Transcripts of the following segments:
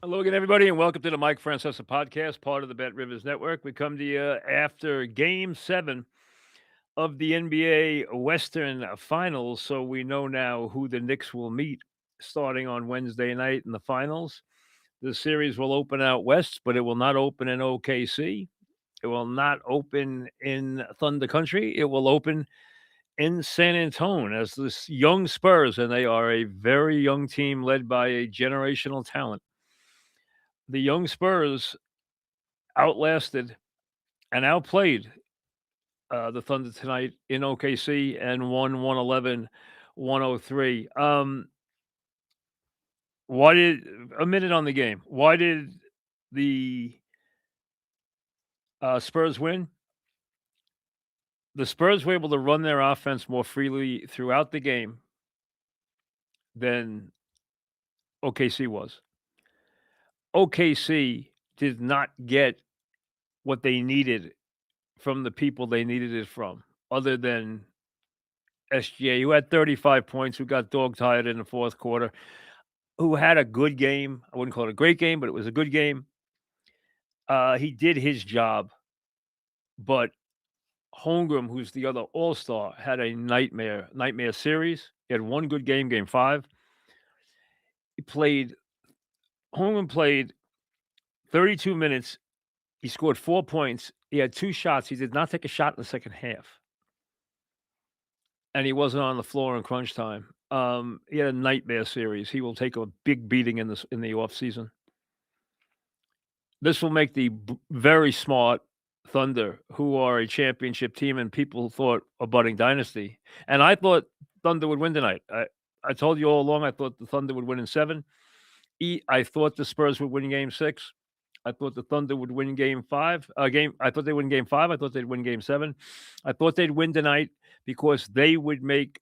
Hello again, everybody, and welcome to the Mike Francesa podcast, part of the Bet Rivers Network. We come to you after Game 7 of the NBA Western Finals, so we know now who the Knicks will meet starting on Wednesday night in the finals. The series will open out west, but it will not open in OKC. It will not open in Thunder Country. It will open in San Antonio as this young Spurs, and they are a very young team led by a generational talent. The young Spurs outlasted and outplayed the Thunder tonight in OKC and won 111-103. Why did a minute on the game? Why did the Spurs win? The Spurs were able to run their offense more freely throughout the game than OKC was. OKC did not get what they needed from the people they needed it from, other than SGA, who had 35 points, who got dog tired in the fourth quarter, who had a good game. I wouldn't call it a great game, but it was a good game. He did his job, but Holmgren, who's the other all-star, had a nightmare series. He had one good game, game 5. He played Holmgren played 32 minutes. He scored 4 points. He had 2 shots. He did not take a shot in the second half. And he wasn't on the floor in crunch time. He had a nightmare series. He will take a big beating in the offseason. This will make the very smart Thunder, who are a championship team and people thought a budding dynasty. And I thought Thunder would win tonight. I told you all along I thought the Thunder would win in 7. I thought the Spurs would win game 6. I thought the Thunder would win game 5. I thought they'd win game 5. I thought they'd win game 7. I thought they'd win tonight because they would make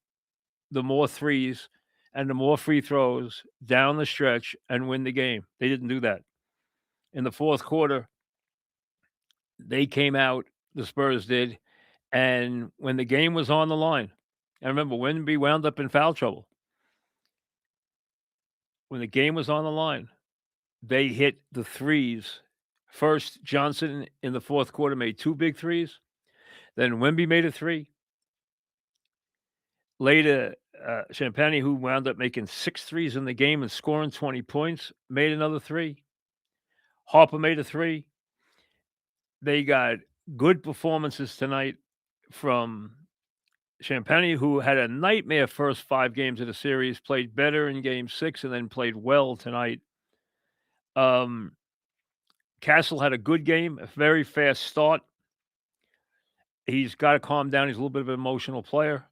the more threes and the more free throws down the stretch and win the game. They didn't do that. In the fourth quarter, they came out, the Spurs did, and when the game was on the line, and remember, Wemby wound up in foul trouble. When the game was on the line, they hit the threes. First, Johnson in the fourth quarter made 2 big threes. Then Wemby made a 3. Later, Champagny, who wound up making 6 threes in the game and scoring 20 points, made another 3. Harper made a 3. They got good performances tonight from Champagny, who had a nightmare first 5 games of the series, played better in game 6 and then played well tonight. Castle had a good game, a very fast start. He's got to calm down. He's a little bit of an emotional player.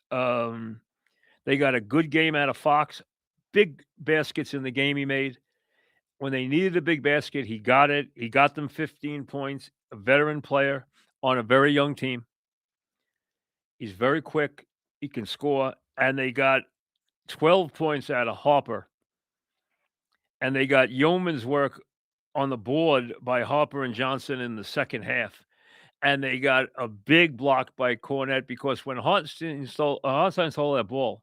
They got a good game out of Fox. Big baskets in the game he made. When they needed a big basket, he got it. He got them 15 points, a veteran player on a very young team. He's very quick. He can score. And they got 12 points out of Harper. And they got yeoman's work on the board by Harper and Johnson in the second half. And they got a big block by Cornette because when Hartenstein stole that ball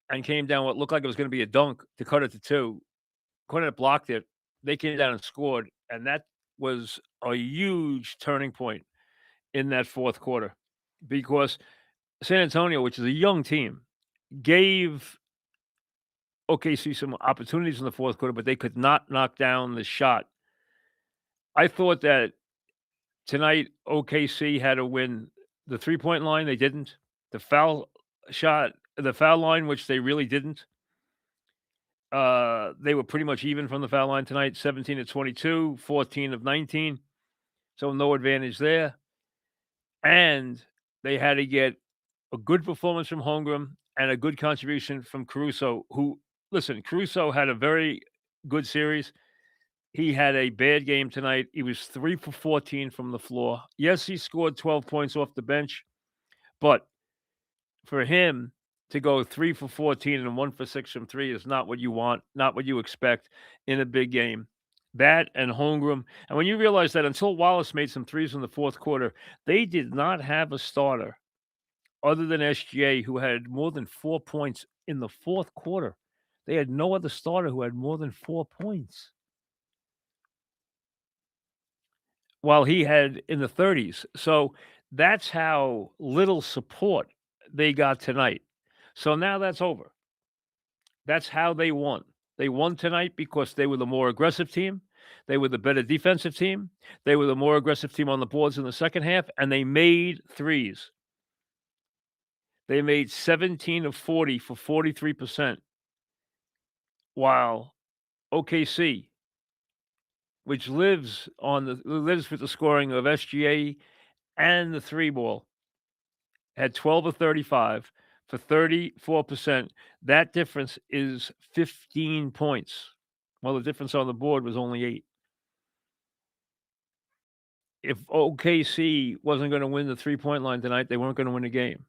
and came down what looked like it was going to be a dunk to cut it to 2, Cornette blocked it. They came down and scored. And that was a huge turning point in that fourth quarter because San Antonio, which is a young team, gave OKC some opportunities in the fourth quarter, but they could not knock down the shot. I thought that tonight OKC had to win the three-point line. They didn't. The foul line, which they really didn't. They were pretty much even from the foul line tonight, 17 of 22, 14 of 19. So no advantage there. And they had to get a good performance from Holmgren and a good contribution from Caruso, who, listen, Caruso had a very good series. He had a bad game tonight. He was 3 for 14 from the floor. Yes, he scored 12 points off the bench, but for him to go 3 for 14 and 1 for 6 from 3 is not what you want, not what you expect in a big game. That and Holmgren. And when you realize that until Wallace made some threes in the fourth quarter, they did not have a starter other than SGA who had more than 4 points in the fourth quarter. They had no other starter who had more than 4 points, while he had in the 30s. So that's how little support they got tonight. So now that's over. That's how they won. They won tonight because they were the more aggressive team. They were the better defensive team. They were the more aggressive team on the boards in the second half, and they made threes. They made 17 of 40 for 43%, while OKC, which lives with the scoring of SGA and the three ball, had 12 of 35 for 34%. That difference is 15 points. Well, the difference on the board was only 8. If OKC wasn't going to win the three-point line tonight, they weren't going to win the game,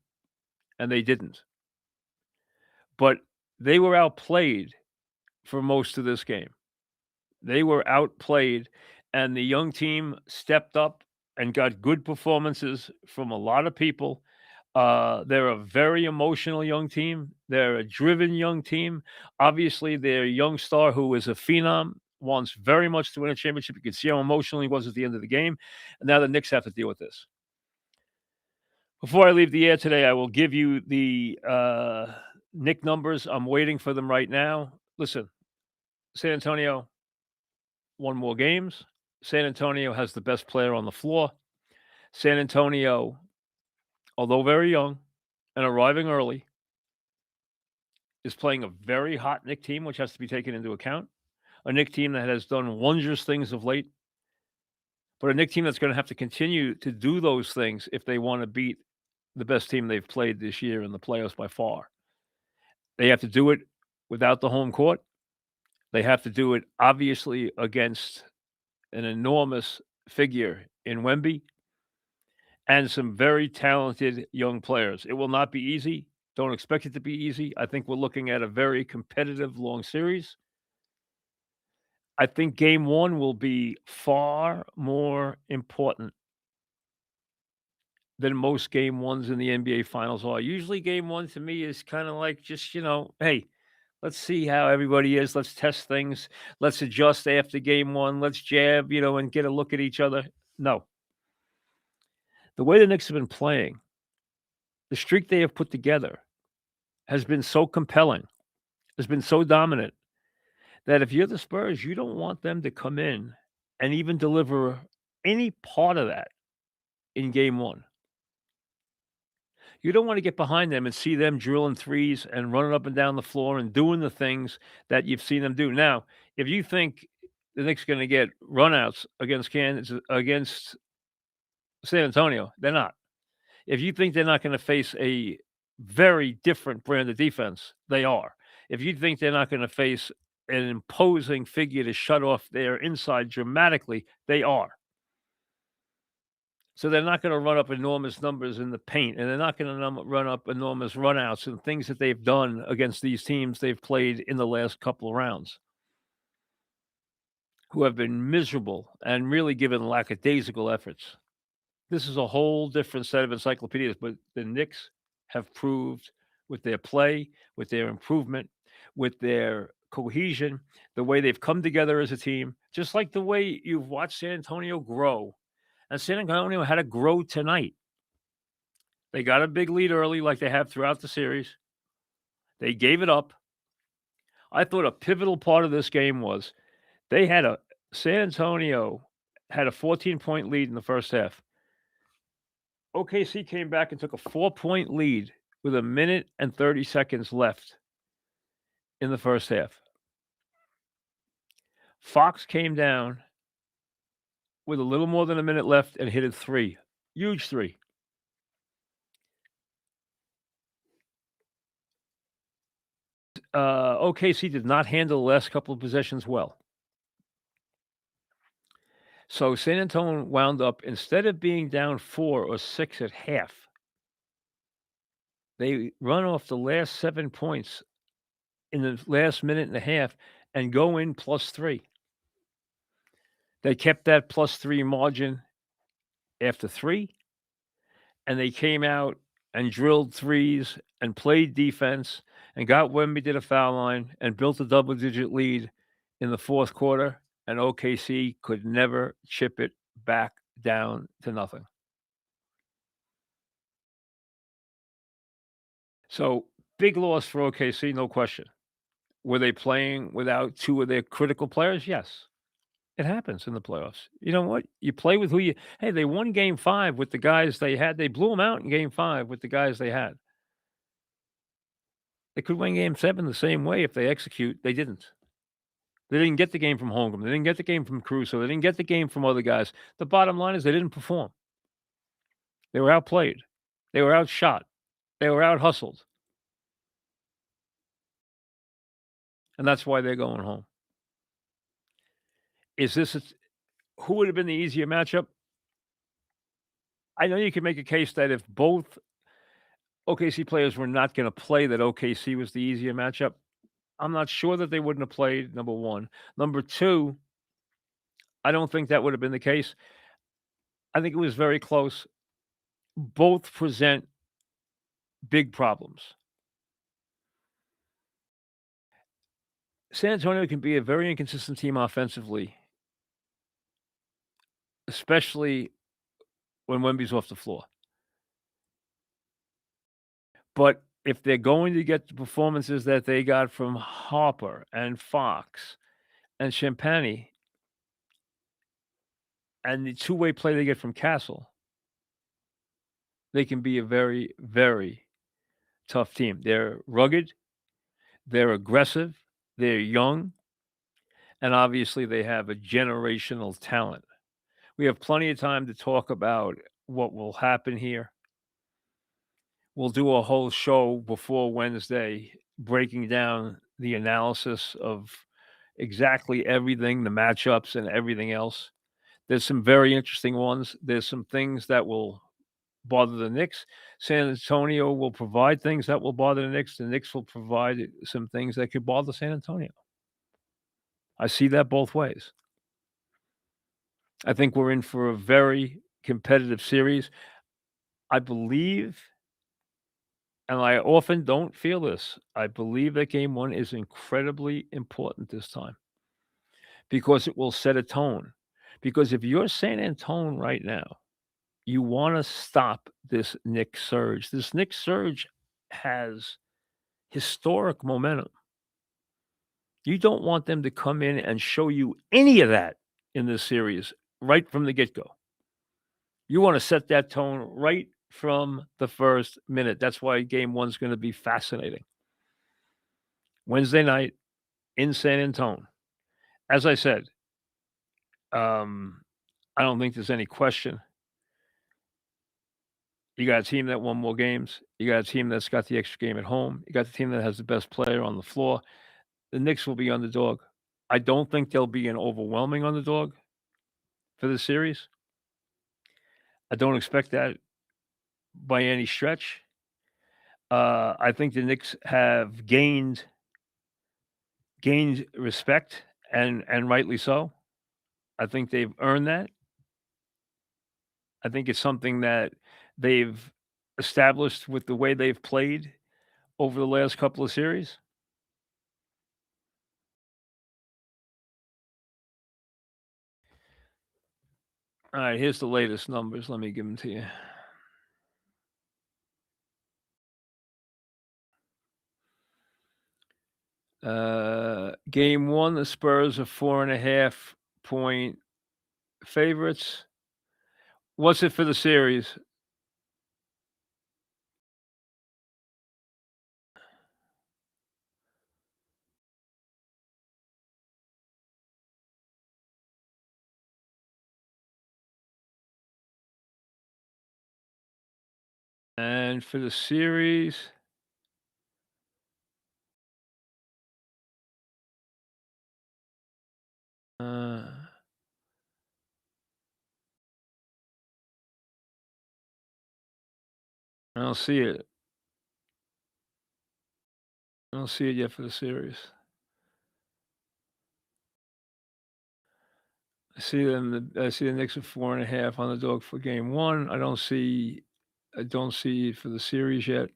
and they didn't. But they were outplayed for most of this game. They were outplayed, and the young team stepped up and got good performances from a lot of people. They're a very emotional young team. They're a driven young team. Obviously, their young star, who is a phenom, wants very much to win a championship. You can see how emotional he was at the end of the game. And now the Knicks have to deal with this. Before I leave the air today, I will give you the Knick numbers. I'm waiting for them right now. Listen, San Antonio won more games. San Antonio has the best player on the floor. San Antonio, although very young and arriving early, is playing a very hot Knick team, which has to be taken into account. A Knick team that has done wondrous things of late, but a Knick team that's going to have to continue to do those things if they want to beat the best team they've played this year in the playoffs by far. They have to do it without the home court. They have to do it, obviously, against an enormous figure in Wemby and some very talented young players. It will not be easy. Don't expect it to be easy. I think we're looking at a very competitive long series. I think game one will be far more important than most game ones in the NBA finals are. Usually game one to me is kind of like just, hey, let's see how everybody is. Let's test things. Let's adjust after game one. Let's jab, and get a look at each other. No. The way the Knicks have been playing, the streak they have put together has been so compelling, has been so dominant, that if you're the Spurs, you don't want them to come in and even deliver any part of that in game one. You don't want to get behind them and see them drilling threes and running up and down the floor and doing the things that you've seen them do. Now, if you think the Knicks going to get runouts against San Antonio, they're not. If you think they're not going to face a very different brand of defense, they are. If you think they're not going to face an imposing figure to shut off their inside dramatically, they are. So they're not going to run up enormous numbers in the paint, and they're not going to run up enormous runouts and things that they've done against these teams they've played in the last couple of rounds, who have been miserable and really given lackadaisical efforts. This is a whole different set of encyclopedias, but the Knicks have proved with their play, with their improvement, with their cohesion, the way they've come together as a team, just like the way you've watched San Antonio grow. And San Antonio had to grow tonight. They got a big lead early like they have throughout the series. They gave it up. I thought a pivotal part of this game was San Antonio had a 14-point lead in the first half. OKC came back and took a 4-point lead with 1 minute and 30 seconds left in the first half. Fox came down with a little more than a minute left and hit a three. Huge three. OKC did not handle the last couple of possessions well. So San Antonio wound up, instead of being down 4 or 6 at half, they run off the last 7 points in the last minute and a half and go in +3. They kept that +3 margin after 3, and they came out and drilled threes and played defense and got Wemby to the foul line and built a double-digit lead in the 4th quarter, and OKC could never chip it back down to nothing. So, big loss for OKC, no question. Were they playing without 2 of their critical players? Yes. It happens in the playoffs. You know what? You play with who you hey, they won game 5 with the guys they had. They blew them out in game 5 with the guys they had. They could win game 7 the same way if they execute. They didn't. They didn't get the game from Holmgren. They didn't get the game from Caruso. They didn't get the game from other guys. The bottom line is they didn't perform. They were outplayed. They were outshot. They were out hustled. And that's why they're going home. Is this a who would have been the easier matchup? I know you could make a case that if both OKC players were not gonna play, that OKC was the easier matchup. I'm not sure that they wouldn't have played, number 1. Number 2, I don't think that would have been the case. I think it was very close. Both present big problems. San Antonio can be a very inconsistent team offensively, especially when Wemby's off the floor. But if they're going to get the performances that they got from Harper and Fox and Champagnie and the two-way play they get from Castle, they can be a very, very tough team. They're rugged, they're aggressive, they're young, and obviously they have a generational talent. We have plenty of time to talk about what will happen here. We'll do a whole show before Wednesday breaking down the analysis of exactly everything, the matchups and everything else. There's some very interesting ones. There's some things that will bother the Knicks. San Antonio will provide things that will bother the Knicks. The Knicks will provide some things that could bother San Antonio. I see that both ways. I think we're in for a very competitive series. I believe, and I often don't feel this, I believe that game 1 is incredibly important this time because it will set a tone. Because if you're San Antonio right now, you wanna stop this Knicks surge. This Knicks surge has historic momentum. You don't want them to come in and show you any of that in this series right from the get-go. You wanna set that tone right from the first minute. That's why game 1 is gonna be fascinating. Wednesday night in San Antonio. As I said, um, I don't think there's any question. You got a team that won more games. You got a team that's got the extra game at home. You got the team that has the best player on the floor. The Knicks will be underdog. I don't think they'll be an overwhelming underdog for the series. I don't expect that by any stretch. I think the Knicks have gained respect and rightly so. I think they've earned that. I think it's something that they've established with the way they've played over the last couple of series. All right, here's the latest numbers. Let me give them to you. Game 1, the Spurs are 4.5-point favorites. What's it for the series? And for the series, uh, I don't see it. I don't see it yet for the series. I see the Knicks are 4.5 underdog for game 1. I don't see it for the series yet.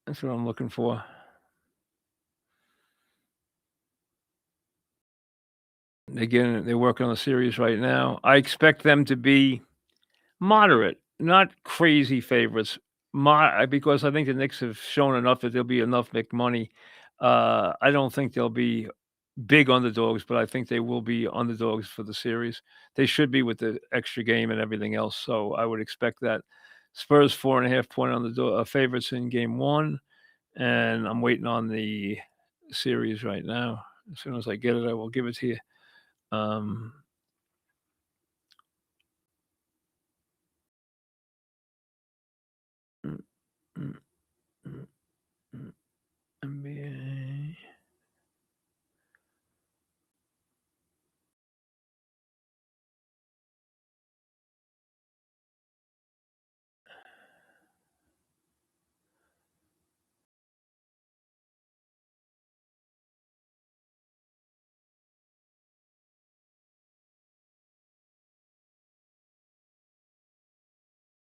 That's what I'm looking for. Again, they're working on the series right now. I expect them to be moderate, not crazy favorites. Because I think the Knicks have shown enough that there'll be enough McMoney. I don't think they'll be big underdogs, but I think they will be underdogs for the series. They should be with the extra game and everything else. So I would expect that. Spurs 4.5 point underdog favorites in game one, and I'm waiting on the series right now. As soon as I get it, I will give it to you. Um, mm, mm, mm, mm, NBA.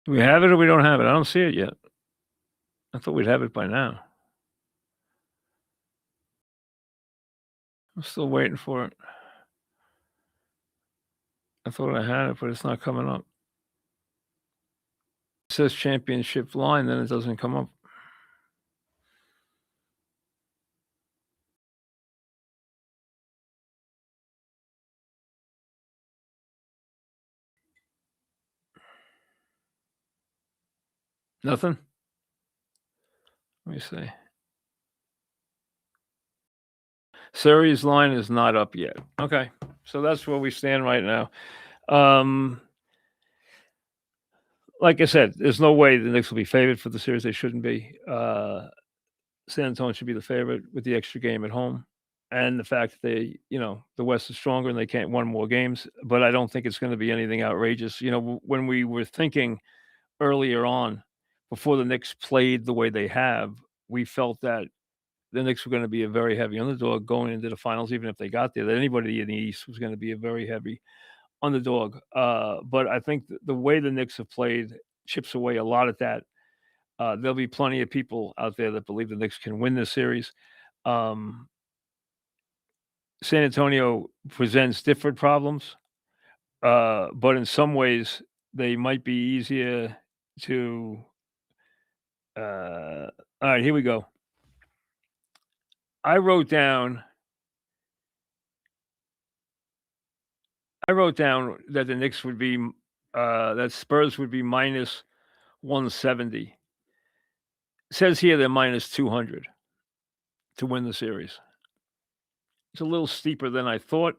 Do we have it or we don't have it? I don't see it yet. I thought we'd have it by now. I'm still waiting for it. I thought I had it, but it's not coming up. It says championship line, then it doesn't come up. Nothing? Let me see. Series line is not up yet. Okay. So that's where we stand right now. Um, like I said, there's no way the Knicks will be favored for the series. They shouldn't be. San Antonio should be the favorite with the extra game at home. And the fact that the West is stronger and they can't win more games. But I don't think it's going to be anything outrageous. When we were thinking earlier on, before the Knicks played the way they have, we felt that the Knicks were going to be a very heavy underdog going into the finals, even if they got there. That anybody in the East was going to be a very heavy underdog. But I think the way the Knicks have played chips away a lot at that. There'll be plenty of people out there that believe the Knicks can win this series. Um, San Antonio presents different problems, but in some ways they might be easier to. All right, here we go. I wrote down. I wrote down that the Knicks would be, that Spurs would be minus 170. It says here they're minus 200 to win the series. It's a little steeper than I thought.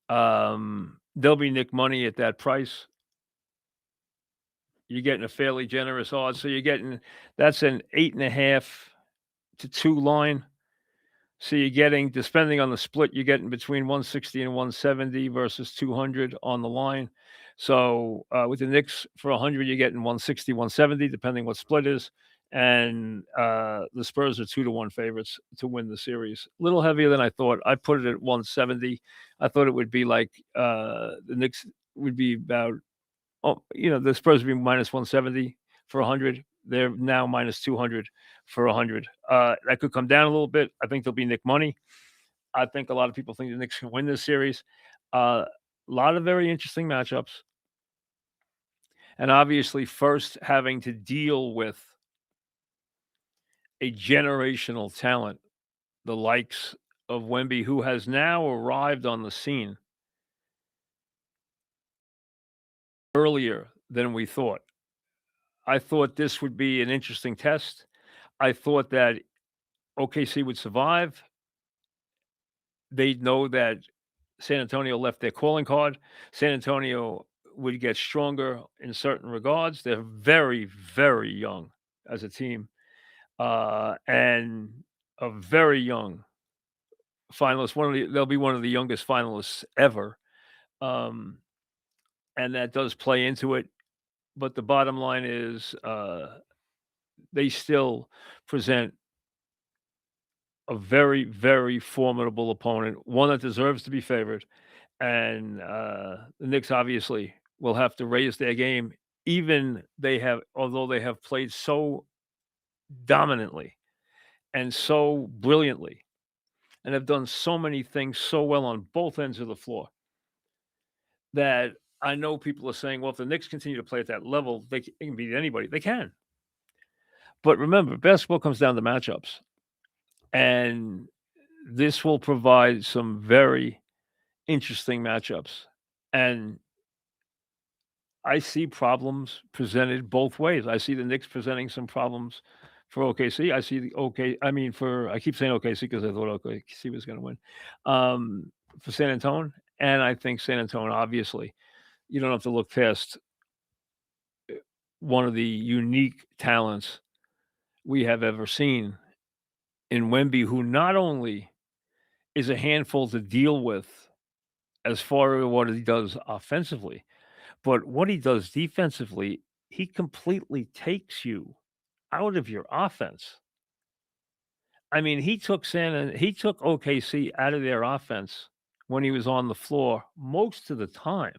There'll be Nick money at that price. You're getting a fairly generous odds. So that's an 8.5 to 2 line. So you're getting, depending on the split, you're getting between 160 and 170 versus 200 on the line. So with the Knicks for 100, you're getting 160, 170, depending what split is. And the Spurs are 2-1 favorites to win the series. A little heavier than I thought. I put it at 170. I thought it would be like the Knicks would be about, the Spurs would be minus 170 for 100. They're now minus 200 for 100. That could come down a little bit. I think there'll be Nick money. I think a lot of people think the Knicks can win this series. A lot of very interesting matchups. And obviously, first having to deal with a generational talent, the likes of Wemby, who has now arrived on the scene earlier than we thought. I thought this would be an interesting test. I thought that OKC would survive. They know that San Antonio left their calling card. San Antonio would get stronger in certain regards. They're very, very young as a team, and a very young finalist. They'll be one of the youngest finalists ever, um, and that does play into it. But the bottom line is, they still present a very, very formidable opponent, one that deserves to be favored. And the Knicks obviously will have to raise their game. Although they have played so dominantly and so brilliantly and have done so many things so well on both ends of the floor that I know people are saying, well, if the Knicks continue to play at that level, they can beat anybody. They can. But remember, basketball comes down to matchups. And this will provide some very interesting matchups. And I see problems presented both ways. I see the Knicks presenting some problems for OKC. I see the I mean, for I keep saying OKC because I thought OKC was going to win for San Antonio. And I think San Antonio, obviously, you don't have to look past one of the unique talents we have ever seen in Wemby, who not only is a handful to deal with as far as what he does offensively, but what he does defensively, he completely takes you out of your offense. I mean, he took OKC out of their offense when he was on the floor most of the time.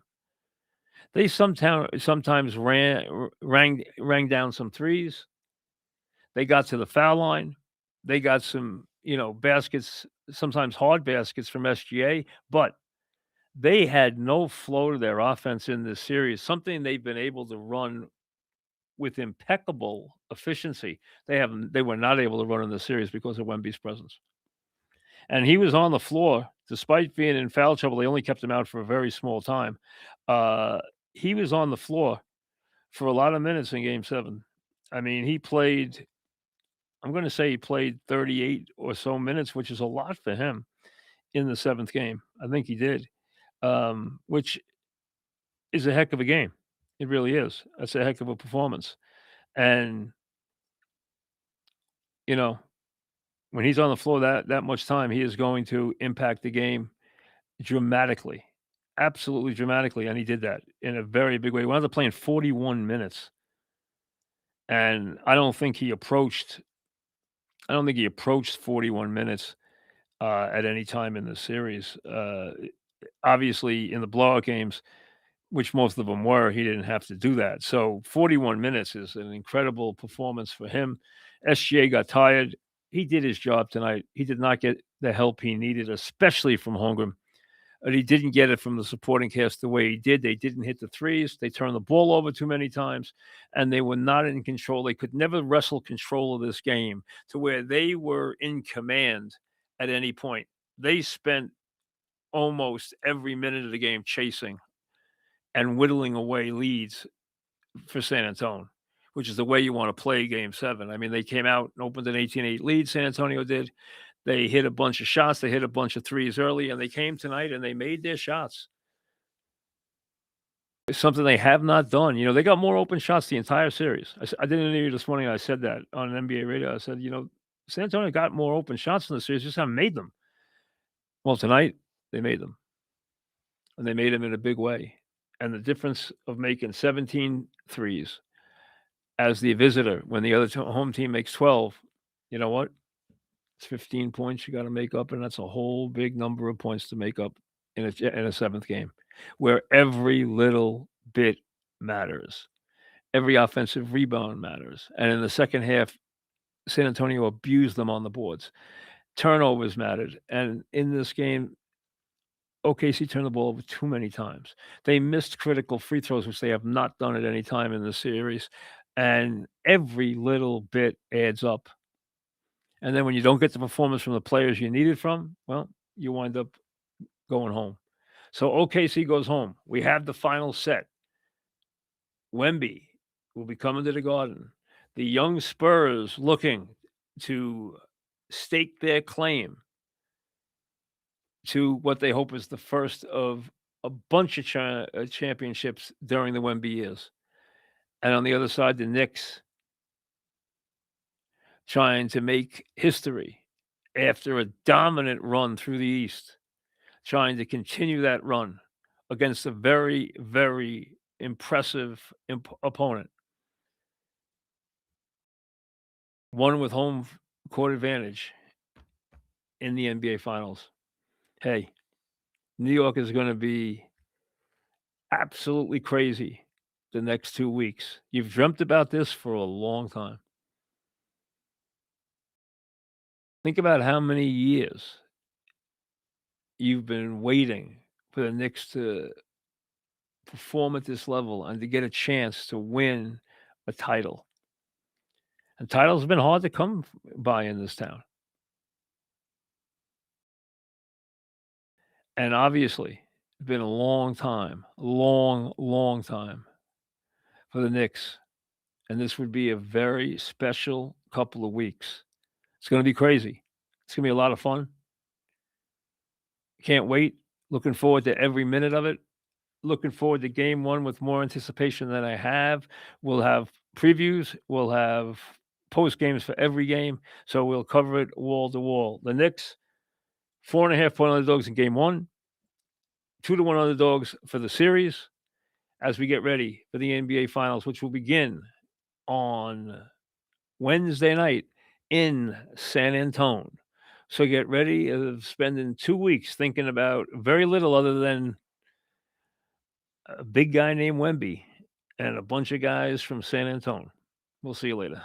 They sometimes rang down some threes. They got to the foul line. They got some, baskets, sometimes hard baskets from SGA, but they had no flow to their offense in this series, something they've been able to run with impeccable efficiency. They were not able to run in the series because of Wemby's presence. And he was on the floor despite being in foul trouble. They only kept him out for a very small time. Uh, he was on the floor for a lot of minutes in game 7. I mean, I'm going to say he played 38 or so minutes, which is a lot for him in the 7th game. I think he did. Which is a heck of a game. It really is. That's a heck of a performance. And, you know, when he's on the floor that much time, he is going to impact the game dramatically. Absolutely dramatically. And he did that in a very big way. He wound up playing 41 minutes. And I don't think he approached 41 minutes at any time in the series. Obviously in the blowout games, which most of them were, he didn't have to do that. So 41 minutes is an incredible performance for him. SGA got tired. He did his job tonight. He did not get the help he needed, especially from Holmgren. And he didn't get it from the supporting cast the way he did. They didn't hit the threes. They turned the ball over too many times, and they were not in control. They could never wrestle control of this game to where they were in command at any point. They spent almost every minute of the game chasing and whittling away leads for San Antonio, which is the way you want to play game 7. I mean, they came out and opened an 18-8 lead, San Antonio did. They hit a bunch of shots. They hit a bunch of threes early, and they came tonight and they made their shots. It's something they have not done. They got more open shots the entire series. I did an interview this morning. I said that on an NBA radio. I said, San Antonio got more open shots in the series, just haven't made them. Well, tonight they made them, and they made them in a big way. And the difference of making 17 threes as the visitor when the other home team makes 12, you know what? It's 15 points you got to make up, and that's a whole big number of points to make up in a 7th game, where every little bit matters. Every offensive rebound matters. And in the second half, San Antonio abused them on the boards. Turnovers mattered. And in this game, OKC turned the ball over too many times. They missed critical free throws, which they have not done at any time in the series. And every little bit adds up. And then when you don't get the performance from the players you needed from, well, you wind up going home. So OKC goes home. We have the final set. Wemby will be coming to the Garden. The young Spurs looking to stake their claim to what they hope is the first of a bunch of championships during the Wemby years. And on the other side, the Knicks trying to make history after a dominant run through the East, trying to continue that run against a very, very impressive opponent. One with home court advantage in the NBA Finals. Hey, New York is going to be absolutely crazy the next 2 weeks. You've dreamt about this for a long time. Think about how many years you've been waiting for the Knicks to perform at this level and to get a chance to win a title. And titles have been hard to come by in this town. And obviously, it's been a long time, long, long time for the Knicks. And this would be a very special couple of weeks. It's going to be crazy. It's going to be a lot of fun. Can't wait. Looking forward to every minute of it. Looking forward to game one with more anticipation than I have. We'll have previews. We'll have post games for every game. So we'll cover it wall to wall. The Knicks, 4.5-point underdogs in game one, 2-1 underdogs for the series as we get ready for the NBA Finals, which will begin on Wednesday night in San Antonio. So get ready of spending 2 weeks thinking about very little other than a big guy named Wemby and a bunch of guys from San Antonio. We'll see you later.